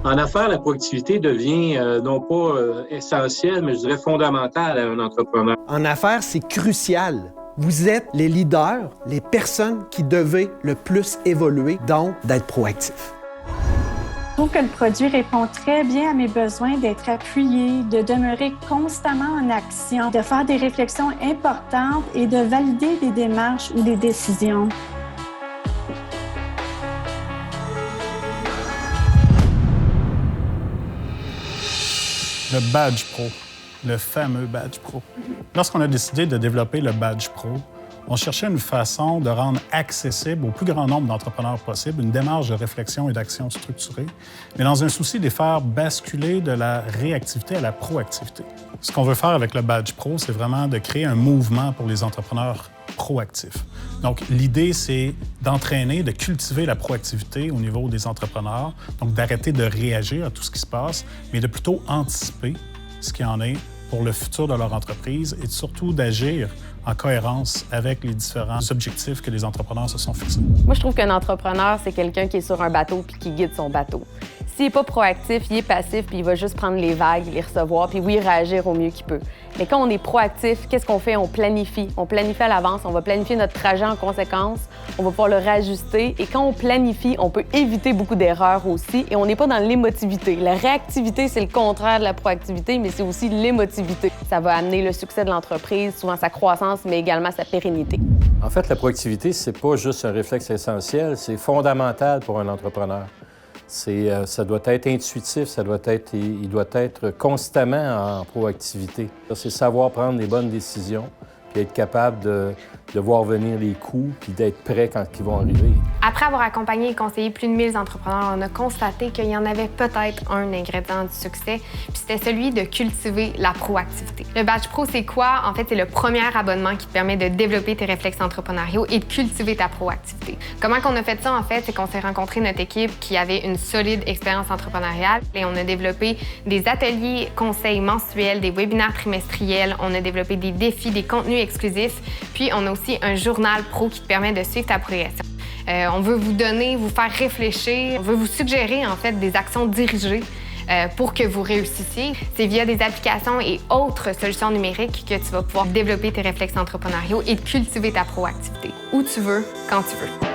En affaires, la proactivité devient non pas essentielle, mais je dirais fondamentale à un entrepreneur. En affaires, c'est crucial. Vous êtes les leaders, les personnes qui devez le plus évoluer, donc d'être proactif. Je trouve que le produit répond très bien à mes besoins d'être appuyé, de demeurer constamment en action, de faire des réflexions importantes et de valider des démarches ou des décisions. Le Badge Pro, le fameux Badge Pro. Lorsqu'on a décidé de développer le Badge Pro, on cherchait une façon de rendre accessible au plus grand nombre d'entrepreneurs possible une démarche de réflexion et d'action structurée, mais dans un souci de les faire basculer de la réactivité à la proactivité. Ce qu'on veut faire avec le Badge Pro, c'est vraiment de créer un mouvement pour les entrepreneurs proactifs. Donc, l'idée, c'est d'entraîner, de cultiver la proactivité au niveau des entrepreneurs, donc d'arrêter de réagir à tout ce qui se passe, mais de plutôt anticiper ce qui en est pour le futur de leur entreprise et surtout d'agir en cohérence avec les différents objectifs que les entrepreneurs se sont fixés. Moi, je trouve qu'un entrepreneur, c'est quelqu'un qui est sur un bateau puis qui guide son bateau. S'il n'est pas proactif, il est passif puis il va juste prendre les vagues, les recevoir puis oui, réagir au mieux qu'il peut. Mais quand on est proactif, qu'est-ce qu'on fait? On planifie. On planifie à l'avance, on va planifier notre trajet en conséquence, on va pouvoir le réajuster. Et quand on planifie, on peut éviter beaucoup d'erreurs aussi et on n'est pas dans l'émotivité. La réactivité, c'est le contraire de la proactivité, mais c'est aussi l'émotivité. Ça va amener le succès de l'entreprise, souvent sa croissance, mais également sa pérennité. En fait, la proactivité, c'est pas juste un réflexe essentiel, c'est fondamental pour un entrepreneur. Ça doit être intuitif, il doit être constamment en proactivité. C'est savoir prendre les bonnes décisions, puis être capable de voir venir les coups, puis d'être prêt quand ils vont arriver. Après avoir accompagné et conseillé plus de 1000 entrepreneurs, on a constaté qu'il y en avait peut-être un ingrédient du succès, puis c'était celui de cultiver la proactivité. Le Badge Pro, c'est quoi? En fait, c'est le premier abonnement qui te permet de développer tes réflexes entrepreneuriaux et de cultiver ta proactivité. Comment qu'on a fait ça, en fait? C'est qu'on s'est rencontré notre équipe qui avait une solide expérience entrepreneuriale et on a développé des ateliers conseils mensuels, des webinaires trimestriels, on a développé des défis, des contenus exclusifs, puis on a aussi un journal pro qui te permet de suivre ta progression. On veut vous donner, vous faire réfléchir, on veut vous suggérer en fait des actions dirigées pour que vous réussissiez. C'est via des applications et autres solutions numériques que tu vas pouvoir développer tes réflexes entrepreneuriaux et cultiver ta proactivité. Où tu veux, quand tu veux.